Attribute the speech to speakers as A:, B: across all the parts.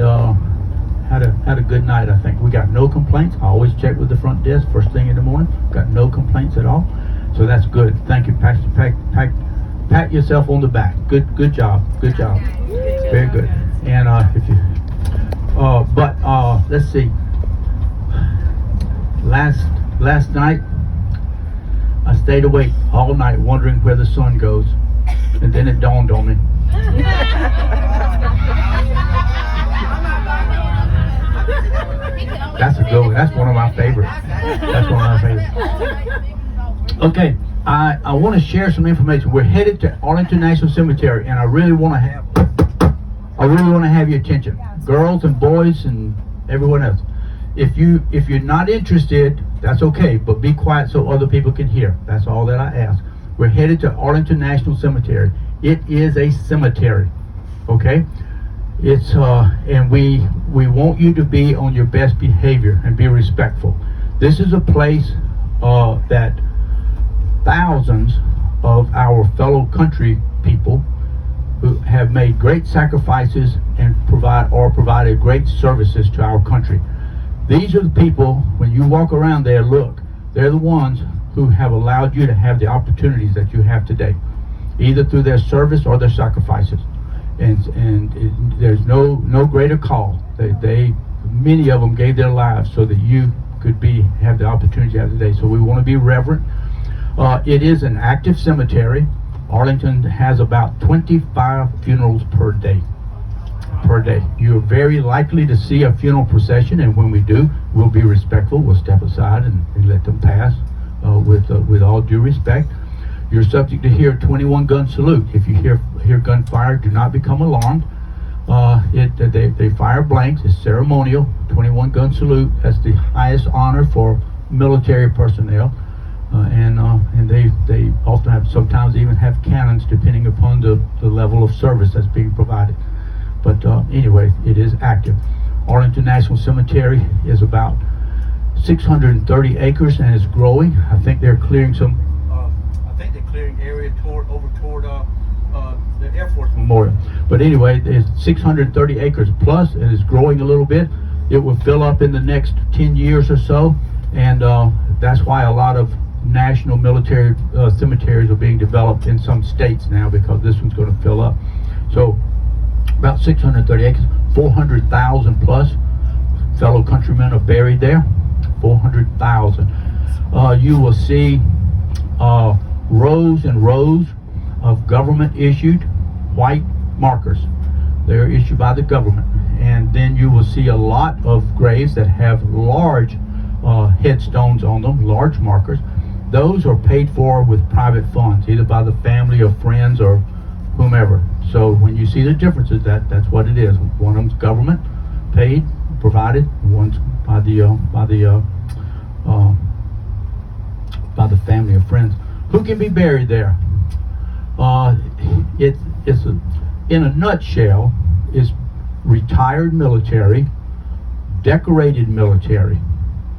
A: and had a good night. I think we got no complaints. I always check with the front desk first thing in the morning. Got no complaints at all, so that's good. Thank you, Pastor. Pat yourself on the back. Good job. Good job. Very good. And if you let's see. Last night I stayed awake all night wondering where the sun goes, and then it dawned on me. That's a good one. That's one of my favorites. Okay, I want to share some information. We're headed to Arlington National Cemetery, and I really want to have your attention, girls and boys and everyone else. If you're not interested, that's okay, but be quiet so other people can hear. That's all that I ask. We're headed to Arlington National Cemetery. It is a cemetery, okay? It's and we want you to be on your best behavior and be respectful. This is a place that thousands of our fellow country people who have made great sacrifices and provided great services to our country. These are the people, when you walk around there, look, they're the ones who have allowed you to have the opportunities that you have today, either through their service or their sacrifices. And there's no greater call. Many of them gave their lives so that you could have the opportunity you have today. So we want to be reverent. It is an active cemetery. Arlington has about 25 funerals per day. You're very likely to see a funeral procession, and when we do, we'll be respectful. We'll step aside and let them pass with all due respect. You're subject to hear a 21 gun salute. If you hear gunfire, do not become alarmed. They fire blanks. It's ceremonial. 21 gun salute. That's the highest honor for military personnel, and they often have, sometimes even have cannons depending upon the level of service that's being provided. But anyway, it is active. Arlington National Cemetery is about 630 acres and is growing. I think they're clearing area toward the Air Force Memorial. But anyway, it's 630 acres plus, and it's growing a little bit. It will fill up in the next 10 years or so, and that's why a lot of national military cemeteries are being developed in some states now, because this one's going to fill up. So about 630 acres, 400,000 plus fellow countrymen are buried there. 400,000. You will see rows and rows of government issued white markers. They're issued by the government. And then you will see a lot of graves that have large headstones on them, large markers. Those are paid for with private funds, either by the family or friends or whomever. So when you see the differences, that's what it is. One of them's government paid, provided. One's by the family or friends. Who can be buried there? In a nutshell, it's retired military, decorated military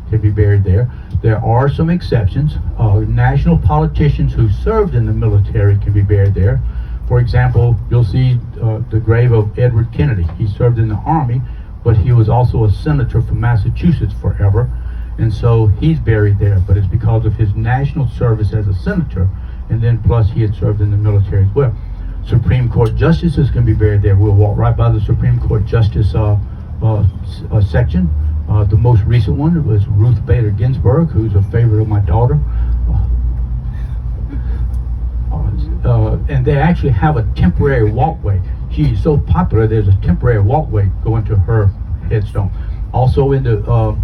A: can be buried there. There are some exceptions. National politicians who served in the military can be buried there. For example, you'll see the grave of Edward Kennedy. He served in the Army, but he was also a senator from Massachusetts forever, and so he's buried there. But it's because of his national service as a senator, and then plus he had served in the military as well. Supreme Court justices can be buried there. We'll walk right by the Supreme Court justice section. The most recent one was Ruth Bader Ginsburg, who's a favorite of my daughter. And they actually have a temporary walkway. She's so popular, there's a temporary walkway going to her headstone. Also in the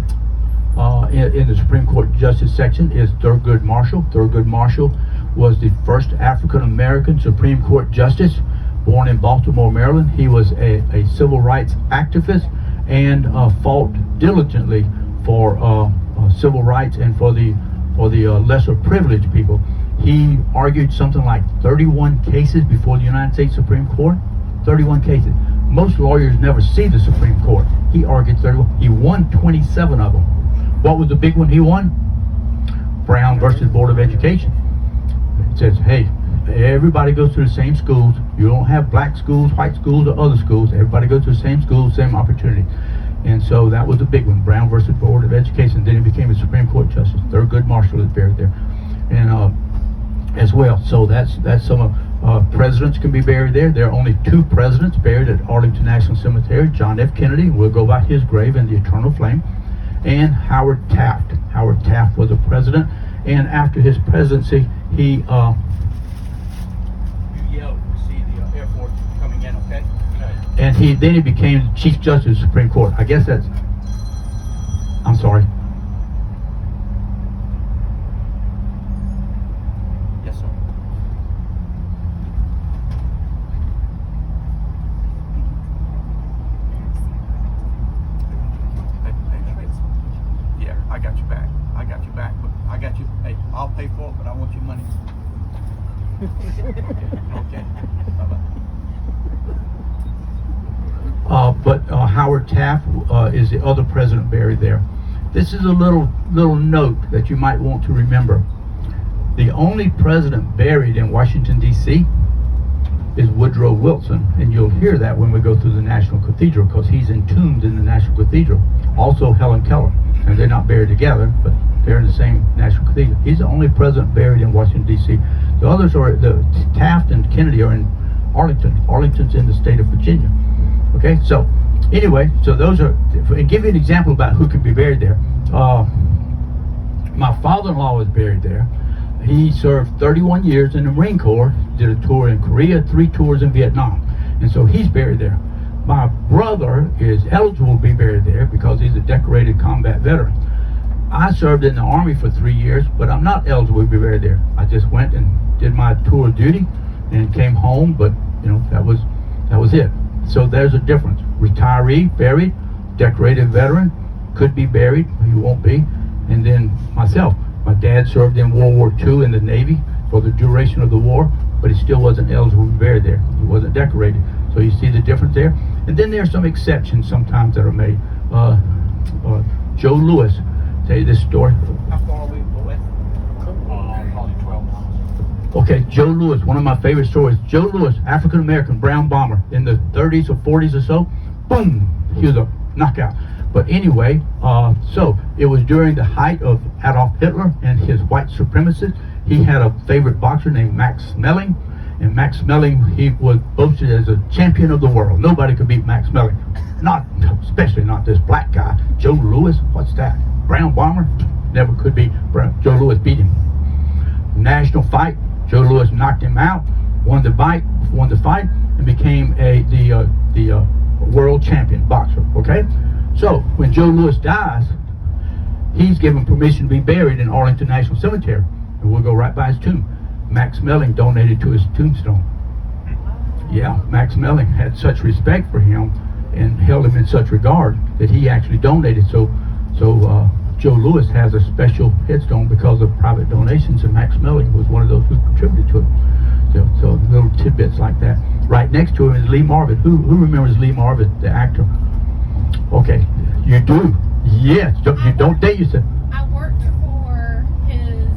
A: Supreme Court Justice section is Thurgood Marshall. Thurgood Marshall was the first African American Supreme Court Justice, born in Baltimore, Maryland. He was a civil rights activist and fought diligently for civil rights and for the lesser privileged people. He argued something like 31 cases before the United States Supreme Court. 31 cases. Most lawyers never see the Supreme Court. He argued 31. He won 27 of them. What was the big one he won? Brown versus Board of Education. It says, hey, everybody goes to the same schools. You don't have black schools, white schools, or other schools. Everybody goes to the same school, same opportunity. And so that was a big one, Brown versus Board of Education. Then he became a Supreme Court justice. Thurgood Marshall is buried there, and as well. So that's some of presidents can be buried there. There are only 2 presidents buried at Arlington National Cemetery: John F. Kennedy, we'll go by his grave in the eternal flame, and Howard Taft. Howard Taft was a president, and after his presidency, he you yelled to see the Air Force coming in, okay? And then he became Chief Justice of the Supreme Court. I guess that's, I'm sorry. Yes, sir. Yeah, I got you back. I got you back, but I got you. Hey, I'll pay for it, but I want your money. Okay. Bye-bye. But Howard Taft is the other president buried there. This is a little note that you might want to remember. The only president buried in Washington, D.C. is Woodrow Wilson, and you'll hear that when we go through the National Cathedral, because he's entombed in the National Cathedral. Also Helen Keller, and they're not buried together, but they're in the same National Cathedral. He's the only president buried in Washington, D.C. The others are, Taft and Kennedy are in Arlington. Arlington's in the state of Virginia. Okay, so anyway, so those are, and give you an example about who could be buried there. My father-in-law was buried there. He served 31 years in the Marine Corps, did a tour in Korea, 3 tours in Vietnam, and so he's buried there. My brother is eligible to be buried there because he's a decorated combat veteran. I served in the Army for 3 years, but I'm not eligible to be buried there. I just went and did my tour of duty and came home, but you know, that was it. So there's a difference. Retiree, buried, decorated veteran, could be buried, he won't be. And then myself, my dad served in World War II in the Navy for the duration of the war, but he still wasn't eligible to be buried there. He wasn't decorated. So you see the difference there? And then there are some exceptions sometimes that are made. Joe Louis, tell you this story. How far are we away? Probably 12 miles. Okay, Joe Louis, one of my favorite stories. Joe Louis, African-American brown bomber in the 30s or 40s or so. Boom, he was a knockout. But anyway, so it was during the height of Adolf Hitler and his white supremacists. He had a favorite boxer named Max Schmeling. And Max Schmeling, he was boasted as a champion of the world. Nobody could beat Max Schmeling. Especially not this black guy. Joe Louis, what's that? Brown bomber? Never could beat. Joe Louis beat him. National fight, Joe Louis knocked him out, won the fight, and became the world champion boxer, okay? So, when Joe Louis dies, he's given permission to be buried in Arlington National Cemetery. And we'll go right by his tomb. Max Schmeling donated to his tombstone. Yeah, Max Schmeling had such respect for him and held him in such regard that he actually donated. So Joe Louis has a special headstone because of private donations, and Max Schmeling was one of those who contributed to it. So little tidbits like that. Right next to him is Lee Marvin. Who remembers Lee Marvin, the actor? Okay, you do. Yes, you don't date yourself.
B: I worked for his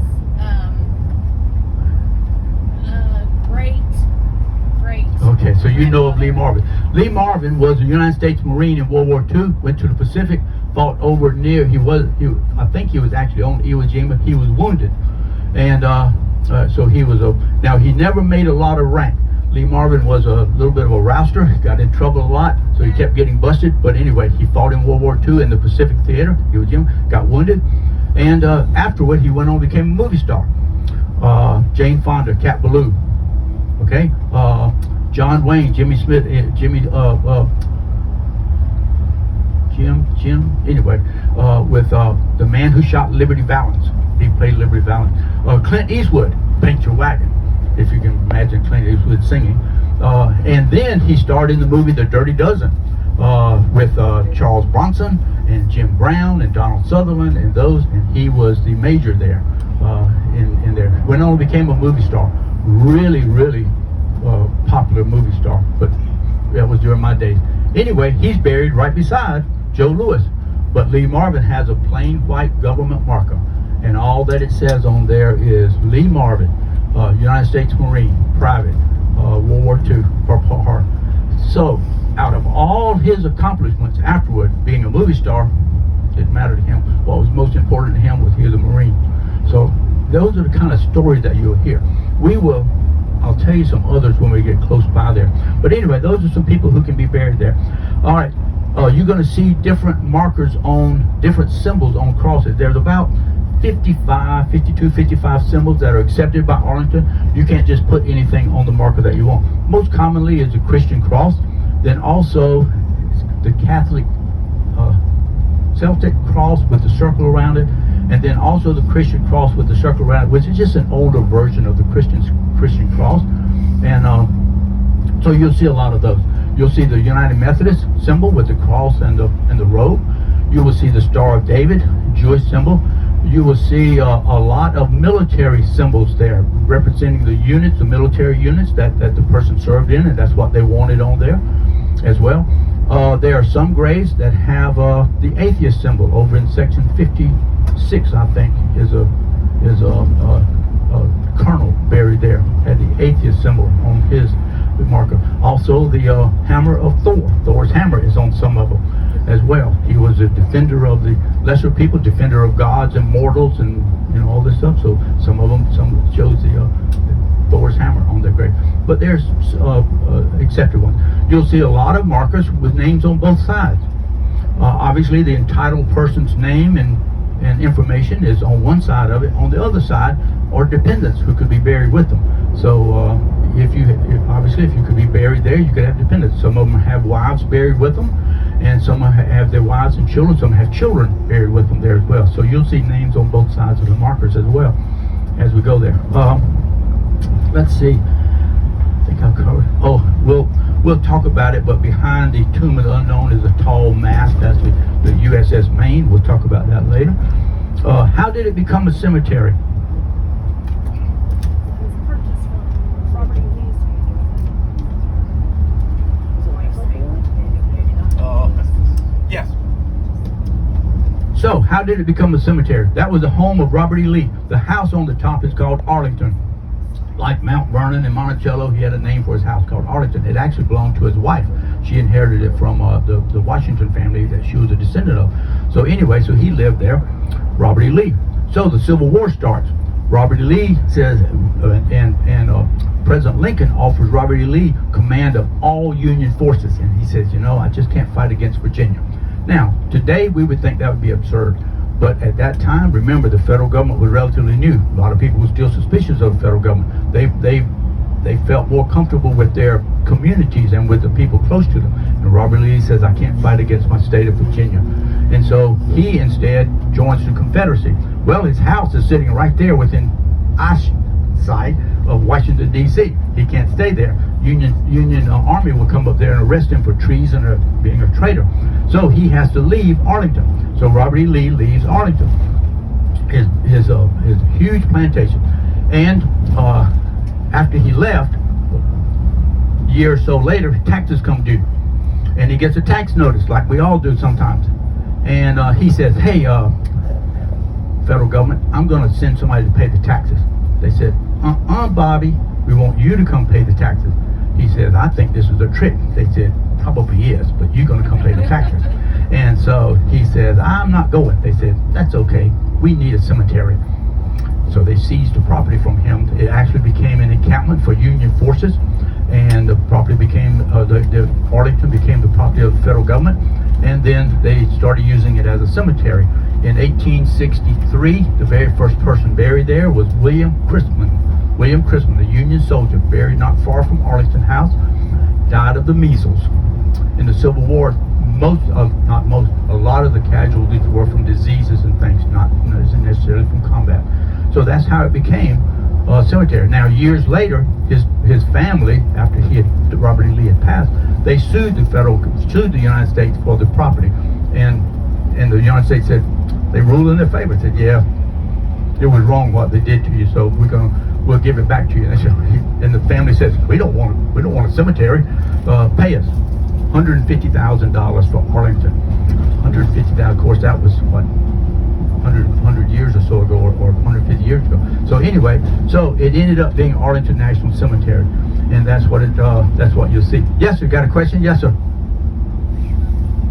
B: great.
A: Okay, so you know of Lee Marvin. Lee Marvin was a United States Marine in World War II, went to the Pacific, fought over near, I think he was actually on Iwo Jima. He was wounded. And so he was now he never made a lot of rank. Lee Marvin was a little bit of a rouster, got in trouble a lot, so he kept getting busted. But anyway, he fought in World War II in the Pacific Theater, Iwo Jima, got wounded. And afterward, he went on and became a movie star. Jane Fonda, Cat Ballou, okay? John Wayne, Jimmy Smith, anyway, with The Man Who Shot Liberty Valance. He played Liberty Valance. Clint Eastwood, Paint Your Wagon, if you can imagine Clint Eastwood singing. And then he starred in the movie The Dirty Dozen with Charles Bronson and Jim Brown and Donald Sutherland and those, and he was the major there in there. Went on and became a movie star. Really popular movie star, but that was during my days. Anyway, he's buried right beside Joe Louis, but Lee Marvin has a plain white government marker, and all that it says on there is Lee Marvin, United States Marine, private, World War II, Purple Heart. So, out of all his accomplishments afterward, being a movie star, didn't matter to him. What was most important to him was he was a Marine. So, those are the kind of stories that you'll hear. I'll tell you some others when we get close by there. But anyway, those are some people who can be buried there. All right, you're going to see different markers on different symbols on crosses. There's about 55 symbols that are accepted by Arlington. You can't just put anything on the marker that you want. Most commonly is the Christian cross, then also the Catholic Celtic cross with the circle around it, and then also the Christian cross with the circle around it, which is just an older version of the Christian cross. And so you'll see a lot of those. You'll see the United Methodist symbol with the cross and the robe. You will see the Star of David, Jewish symbol. You will see a lot of military symbols there, representing the units, the military units that the person served in, and that's what they wanted on there as well. There are some graves that have the atheist symbol over in section 56, I think, is a colonel buried there, had the atheist symbol on his marker. Also, the hammer of Thor. Thor's hammer is on some of them as well. He was a defender of the lesser people, defender of gods and mortals, and all this stuff. So some shows the Thor's hammer on their grave. But there's accepted ones. You'll see a lot of markers with names on both sides. Obviously, the entitled person's name and information is on one side of it. On the other side are dependents who could be buried with them. So if you could be buried there, you could have dependents. Some of them have wives buried with them, and some have their wives and children. Some have children buried with them there as well. So you'll see names on both sides of the markers as well as we go there. Let's see. I think I've covered. Oh, we'll talk about it. But behind the Tomb of the Unknown is a tall mast. That's the USS Maine. We'll talk about that later. How did it become a cemetery?
C: Yes.
A: So, how did it become a cemetery? That was the home of Robert E. Lee. The house on the top is called Arlington. Like Mount Vernon and Monticello, he had a name for his house called Arlington. It actually belonged to his wife. She inherited it from the Washington family that she was a descendant of. So anyway, so he lived there, Robert E. Lee. So the Civil War starts. Robert E. Lee says, President Lincoln offers Robert E. Lee command of all Union forces. And he says, I just can't fight against Virginia. Now, today we would think that would be absurd. But at that time, remember, the federal government was relatively new. A lot of people were still suspicious of the federal government. They felt more comfortable with their communities and with the people close to them. And Robert E. Lee says, I can't fight against my state of Virginia. And so he instead joins the Confederacy. Well, his house is sitting right there within eyesight of Washington, D.C. He can't stay there. Union Army will come up there and arrest him for treason or being a traitor. So he has to leave Arlington. So Robert E. Lee leaves Arlington, his huge plantation. And after he left, a year or so later, taxes come due. And he gets a tax notice, like we all do sometimes. And he says, hey, federal government, I'm going to send somebody to pay the taxes. They said, Bobby, we want you to come pay the taxes. He says, I think this is a trick. They said, probably is, but you're going to come pay the taxes. And so he says, I'm not going. They said, that's okay. We need a cemetery. So they seized the property from him. It actually became an encampment for Union forces, and the property became, Arlington became the property of the federal government, and then they started using it as a cemetery. In 1863, the very first person buried there was William Chrisman. William Chrisman, the Union soldier, buried not far from Arlington House, died of the measles. In the Civil War, a lot of the casualties were from diseases and things, not necessarily from combat. So that's how it became a cemetery. Now, years later, his family, after Robert E. Lee had passed, they sued the United States for the property, and the United States said, they ruled in their favor. Said, yeah, it was wrong what they did to you, so we'll give it back to you. And the family says, we don't want a cemetery. Pay us $150,000 for Arlington. $150,000. Of course, that was what, 100 years or so ago, or 150 years ago. So anyway, so it ended up being Arlington National Cemetery. and that's what you'll see. Yes, sir. Got a question? Yes, sir.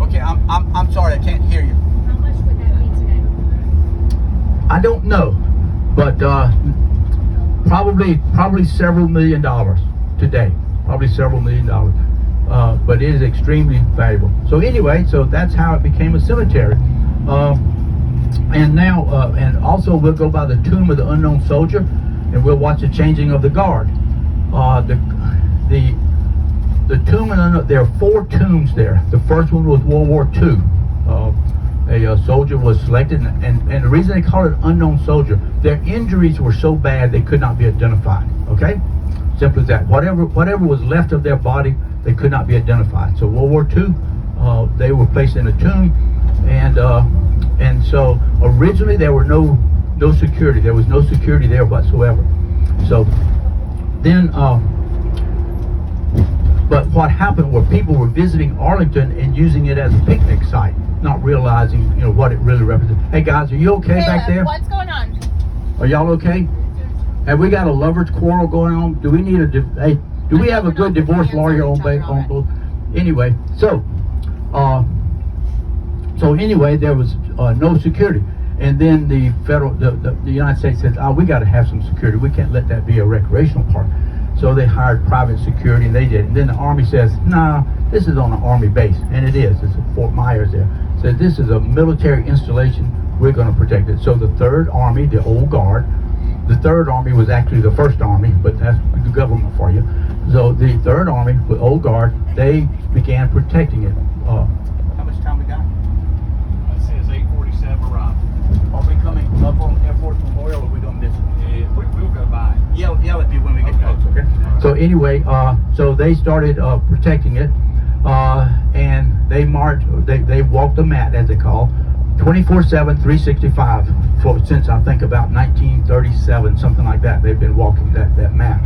A: Okay, I'm sorry, I can't hear you.
B: How much would that be today?
A: I don't know, but probably several $1 million today. Probably several $1 million. But it is extremely valuable. So anyway, so that's how it became a cemetery. And now, and also we'll go by the tomb of the unknown soldier, and we'll watch the changing of the guard. The tomb, there are 4 tombs there. The first one was World War II. A soldier was selected, and the reason they call it unknown soldier, their injuries were so bad they could not be identified. Okay, simple as that. Whatever was left of their body, they could not be identified. So World War II, they were placed in a tomb, and so originally there were no security. There was no security there whatsoever. So then. But what happened were people were visiting Arlington and using it as a picnic site, not realizing, what it really represents. Hey guys, are you okay back there?
B: What's going on?
A: Are y'all okay? Have we got a lover's quarrel going on? Do we need do we have a good divorce lawyer on both? Anyway, so anyway, there was no security. And then the United States says, we got to have some security. We can't let that be a recreational park. So they hired private security, and they did. And then the Army says, nah, this is on an Army base. And it is. It's at Fort Myers there. Says this is a military installation. We're going to protect it. So the 3rd Army, the old guard, the 3rd Army was actually the 1st Army, but that's the government for you. So the 3rd Army, with old guard, they began protecting it. How much time we got?
C: It says 8:47 arrival.
A: Are we coming up on Air Force Memorial, or are we going to miss it?
C: Yeah, we'll go by.
A: Yell at me when we get close, okay? So anyway, so they started protecting it, and they marched, they walked the mat, as they call, 24/7, 365, since I think about 1937, something like that. They've been walking that mat.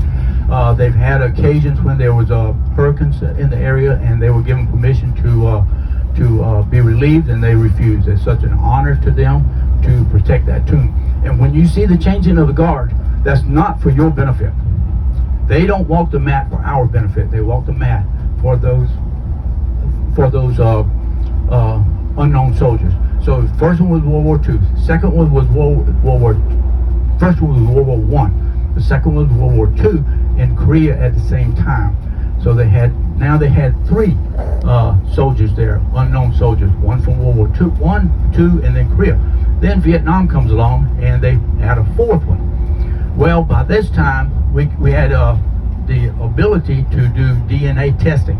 A: They've had occasions when there was hurricanes in the area, and they were given permission to be relieved, and they refused. It's such an honor to them to protect that tomb. And when you see the changing of the guard, that's not for your benefit. They don't walk the mat for our benefit. They walk the mat for those unknown soldiers. So the first one was World War II. Second one was first one was World War I. The second one was World War II in Korea at the same time. So they had 3 soldiers there, unknown soldiers. One from World War II, and then Korea. Then Vietnam comes along, and they had a 4th one. Well, by this time, we had the ability to do DNA testing.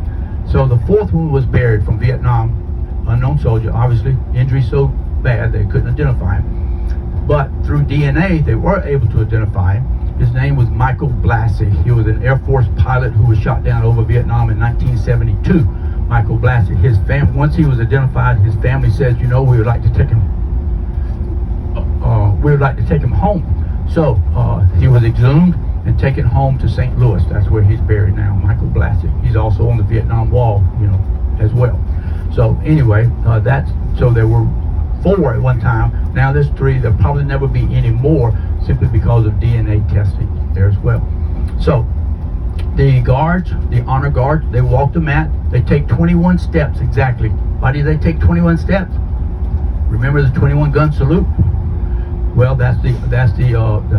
A: So the 4th one was buried from Vietnam, unknown soldier, obviously, injury so bad they couldn't identify him. But through DNA, they were able to identify him. His name was Michael Blassie. He was an Air Force pilot who was shot down over Vietnam in 1972. Michael Blassie. Once he was identified, his family says, we would like to take him. Home. So he was exhumed and taken home to St. Louis. That's where he's buried now, Michael Blassie. He's also on the Vietnam Wall, as well. So anyway, so there were 4 at one time. Now there's 3. There'll probably never be any more, simply because of DNA testing there as well. So the guards, the honor guards, they walk the mat. They take 21 steps exactly. Why do they take 21 steps? Remember the 21 gun salute? Well, that's the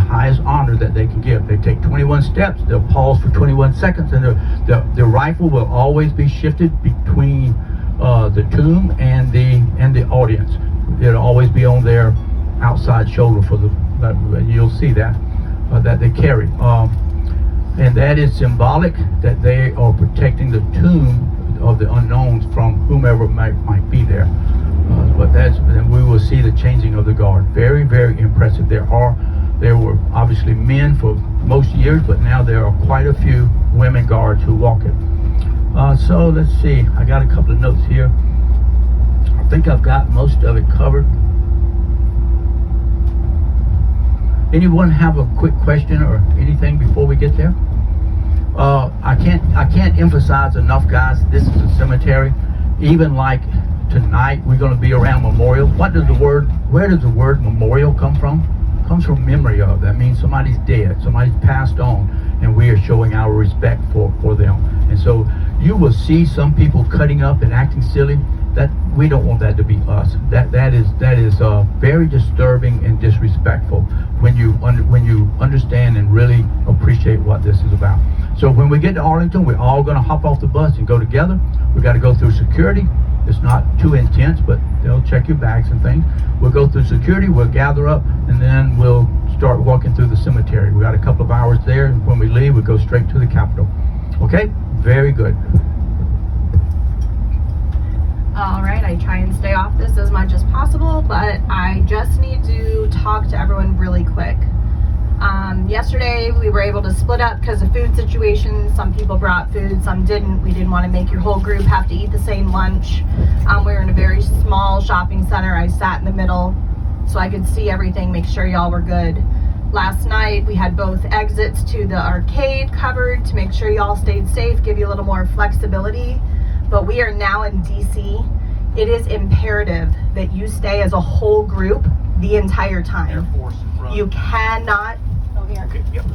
A: highest honor that they can give. They take 21 steps. They'll pause for 21 seconds, and the rifle will always be shifted between the tomb and the audience. It'll always be on their outside shoulder you'll see that they carry, and that is symbolic that they are protecting the tomb of the unknowns from whomever might be there. And we will see the changing of the guard. Very, very impressive. There were obviously men for most years, but now there are quite a few women guards who walk it. So let's see. I got a couple of notes here. I think I've got most of it covered. Anyone have a quick question or anything before we get there? I can't emphasize enough, guys. This is a cemetery. Even like tonight, we're going to be around Memorial. Where does the word memorial come from? comes from memory of. That means somebody's dead, somebody's passed on, and we are showing our respect for them. And so you will see some people cutting up and acting silly. That we don't want that to be us. That is very disturbing and disrespectful when you understand and really appreciate what this is about. So when we get to Arlington, we're all going to hop off the bus and go together. We got to go through security. It's not too intense, but they'll check your bags and things. We'll go through security, we'll gather up, and then we'll start walking through the cemetery. We got a couple of hours there, and when we leave, we go straight to the Capitol. Okay? Very good.
D: All right, I try and stay off this as much as possible, but I just need to talk to everyone really quick. Yesterday we were able to split up because of food situations. Some people brought food, some didn't. We didn't want to make your whole group have to eat the same lunch. We were in a very small shopping center. I sat in the middle so I could see everything, make sure y'all were good. Last night we had both exits to the arcade covered to make sure y'all stayed safe, give you a little more flexibility. But we are now in DC. It is imperative that you stay as a whole group the entire
C: Air
D: time.
C: Force in front.
D: You cannot. Oh, here.
C: Okay, yep.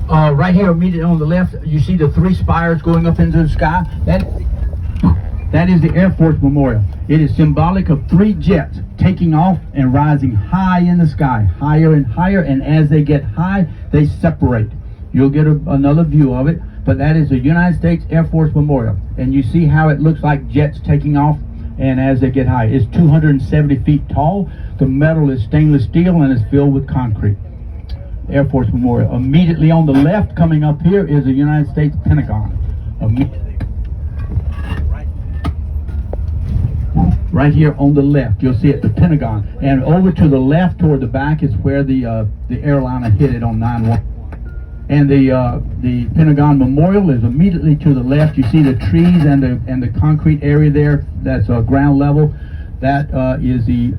A: Right here, immediately on the left, you see the three spires going up into the sky. That is the Air Force Memorial. It is symbolic of three jets taking off and rising high in the sky, higher and higher, and as they get high, they separate. You'll get another view of it, but that is the United States Air Force Memorial. And you see how it looks like jets taking off, and as they get high. It's 270 feet tall. The metal is stainless steel and is filled with concrete. Air Force Memorial. Immediately on the left, coming up here, is the United States Pentagon. Right here on the left, you'll see it, the Pentagon. And over to the left, toward the back, is where the airliner hit it on 9/11. And the Pentagon Memorial is immediately to the left. You see the trees and the concrete area there. That's ground level. That is the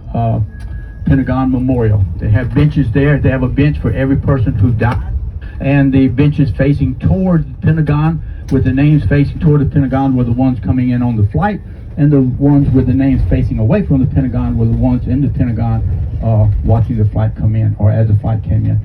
A: Pentagon Memorial. They have benches there. They have a bench for every person who died, and the benches facing toward the Pentagon, with the names facing toward the Pentagon, were the ones coming in on the flight, and the ones with the names facing away from the Pentagon were the ones in the Pentagon watching the flight come in, or as the flight came in.